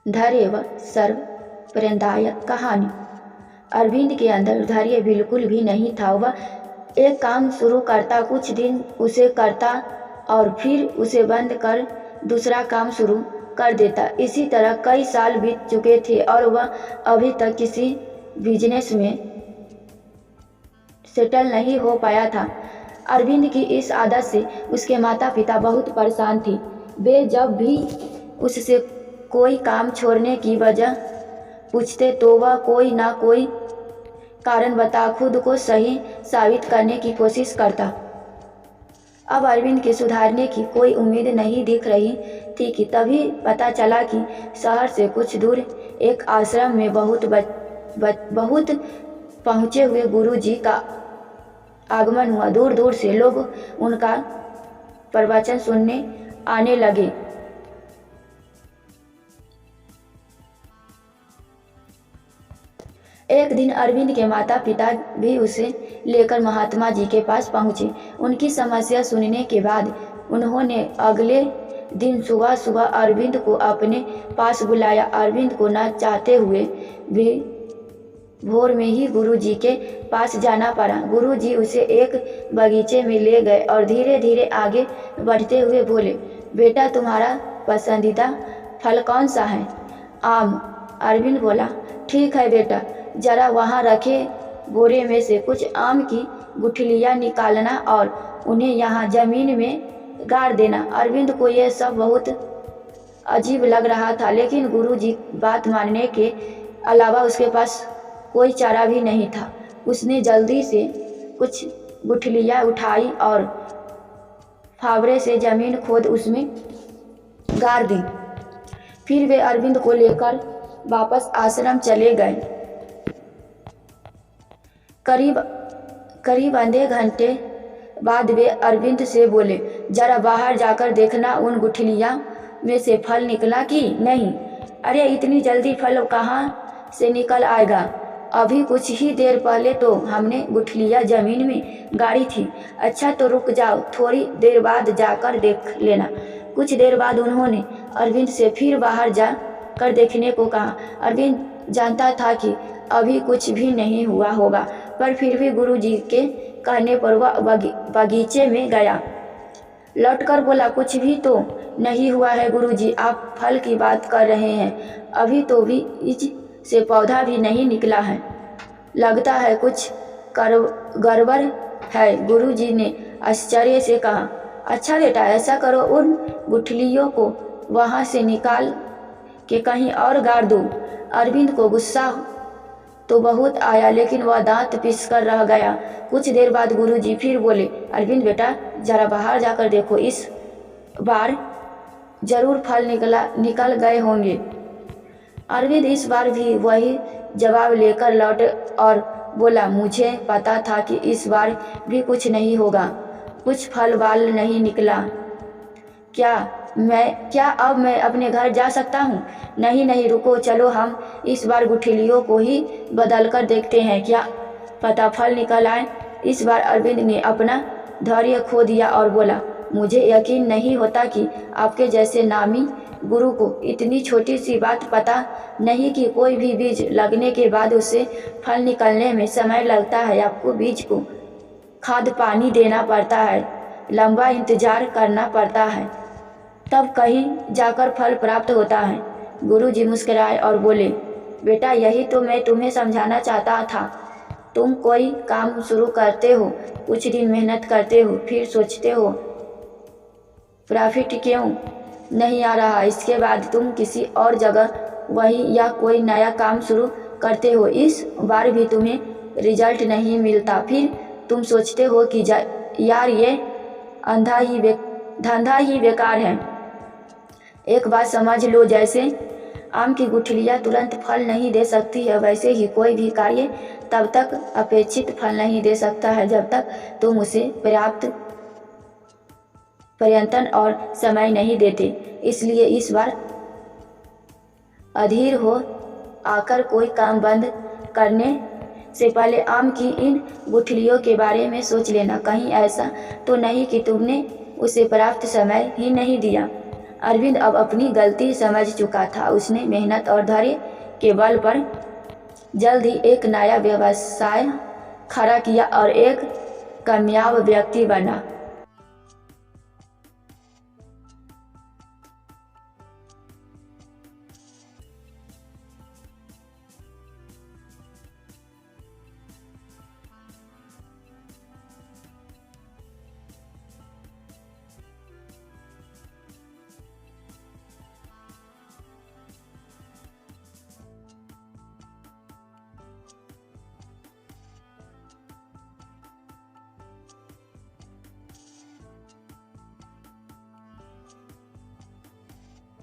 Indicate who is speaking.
Speaker 1: धैर्य व सर्वप्रदायक कहानी। अरविंद के अंदर धैर्य बिल्कुल भी नहीं था। वह एक काम शुरू करता, कुछ दिन उसे करता और फिर उसे बंद कर दूसरा काम शुरू कर देता। इसी तरह कई साल बीत चुके थे और वह अभी तक किसी बिजनेस में सेटल नहीं हो पाया था। अरविंद की इस आदत से उसके माता पिता बहुत परेशान थे। वे जब भी उससे कोई काम छोड़ने की वजह पूछते तो वह कोई ना कोई कारण बता खुद को सही साबित करने की कोशिश करता। अब अरविंद के सुधारने की कोई उम्मीद नहीं दिख रही थी कि तभी पता चला कि शहर से कुछ दूर एक आश्रम में बहुत पहुँचे हुए गुरुजी का आगमन हुआ। दूर दूर से लोग उनका प्रवचन सुनने आने लगे। एक दिन अरविंद के माता पिता भी उसे लेकर महात्मा जी के पास पहुँचे। उनकी समस्या सुनने के बाद उन्होंने अगले दिन सुबह सुबह अरविंद को अपने पास बुलाया। अरविंद को न चाहते हुए भी भोर में ही गुरुजी के पास जाना पड़ा। गुरुजी उसे एक बगीचे में ले गए और धीरे धीरे आगे बढ़ते हुए बोले, बेटा तुम्हारा पसंदीदा फल कौन सा है? आम। अरविंद बोला, ठीक है बेटा, जरा वहाँ रखे बोरे में से कुछ आम की गुठलियाँ निकालना और उन्हें यहाँ जमीन में गाड़ देना। अरविंद को यह सब बहुत अजीब लग रहा था, लेकिन गुरुजी बात मानने के अलावा उसके पास कोई चारा भी नहीं था। उसने जल्दी से कुछ गुठलियाँ उठाई और फावड़े से जमीन खोद उसमें गाड़ दी। फिर वे अरविंद को लेकर वापस आश्रम चले गए। करीब आधे घंटे बाद वे अरविंद से बोले, जरा बाहर जाकर देखना उन गुठलियाँ में से फल निकला कि नहीं। अरे इतनी जल्दी फल कहाँ से निकल आएगा? अभी कुछ ही देर पहले तो हमने गुठलियाँ जमीन में गाड़ी थी। अच्छा तो रुक जाओ, थोड़ी देर बाद जाकर देख लेना। कुछ देर बाद उन्होंने अरविंद से फिर बाहर जा कर देखने को कहा। अरविंद जानता था कि अभी कुछ भी नहीं हुआ होगा, पर फिर भी गुरुजी के कहने पर वह बगीचे में गया। लौटकर बोला, कुछ भी तो नहीं हुआ है गुरुजी, आप फल की बात कर रहे हैं। अभी तो बीज से पौधा भी नहीं निकला है। लगता है कुछ गड़बड़ है, गुरुजी ने आश्चर्य से कहा। अच्छा बेटा, ऐसा करो, उन गुठलियों को वहाँ से निकाल के कहीं और गाड़ दो। अरविंद को गुस्सा तो बहुत आया, लेकिन वह दांत पीस कर रह गया। कुछ देर बाद गुरुजी फिर बोले, अरविंद बेटा, जरा बाहर जाकर देखो, इस बार जरूर फल निकल गए होंगे। अरविंद इस बार भी वही जवाब लेकर लौटे और बोला, मुझे पता था कि इस बार भी कुछ नहीं होगा, कुछ फल बाल नहीं निकला। क्या अब मैं अपने घर जा सकता हूँ? नहीं, रुको, चलो हम इस बार गुठलियों को ही बदल कर देखते हैं, क्या पता फल निकल आए। इस बार अरविंद ने अपना धैर्य खो दिया और बोला, मुझे यकीन नहीं होता कि आपके जैसे नामी गुरु को इतनी छोटी सी बात पता नहीं कि कोई भी बीज लगने के बाद उसे फल निकलने में समय लगता है। आपको बीज को खाद पानी देना पड़ता है, लंबा इंतजार करना पड़ता है, तब कहीं जाकर फल प्राप्त होता है। गुरुजी मुस्कुराए और बोले, बेटा, यही तो मैं तुम्हें समझाना चाहता था। तुम कोई काम शुरू करते हो, कुछ दिन मेहनत करते हो, फिर सोचते हो प्रॉफिट क्यों नहीं आ रहा। इसके बाद तुम किसी और जगह वही या कोई नया काम शुरू करते हो, इस बार भी तुम्हें रिजल्ट नहीं मिलता। फिर तुम सोचते हो कि यार ये धंधा ही बेकार है। एक बात समझ लो, जैसे आम की गुठलियाँ तुरंत फल नहीं दे सकती है, वैसे ही कोई भी कार्य तब तक अपेक्षित फल नहीं दे सकता है जब तक तुम उसे पर्याप्त प्रयत्न और समय नहीं देते। इसलिए इस बार अधीर हो आकर कोई काम बंद करने से पहले आम की इन गुठलियों के बारे में सोच लेना। कहीं ऐसा तो नहीं कि तुमने उसे पर्याप्त समय ही नहीं दिया। अरविंद अब अपनी गलती समझ चुका था। उसने मेहनत और धैर्य के बल पर जल्द ही एक नया व्यवसाय खड़ा किया और एक कामयाब व्यक्ति बना।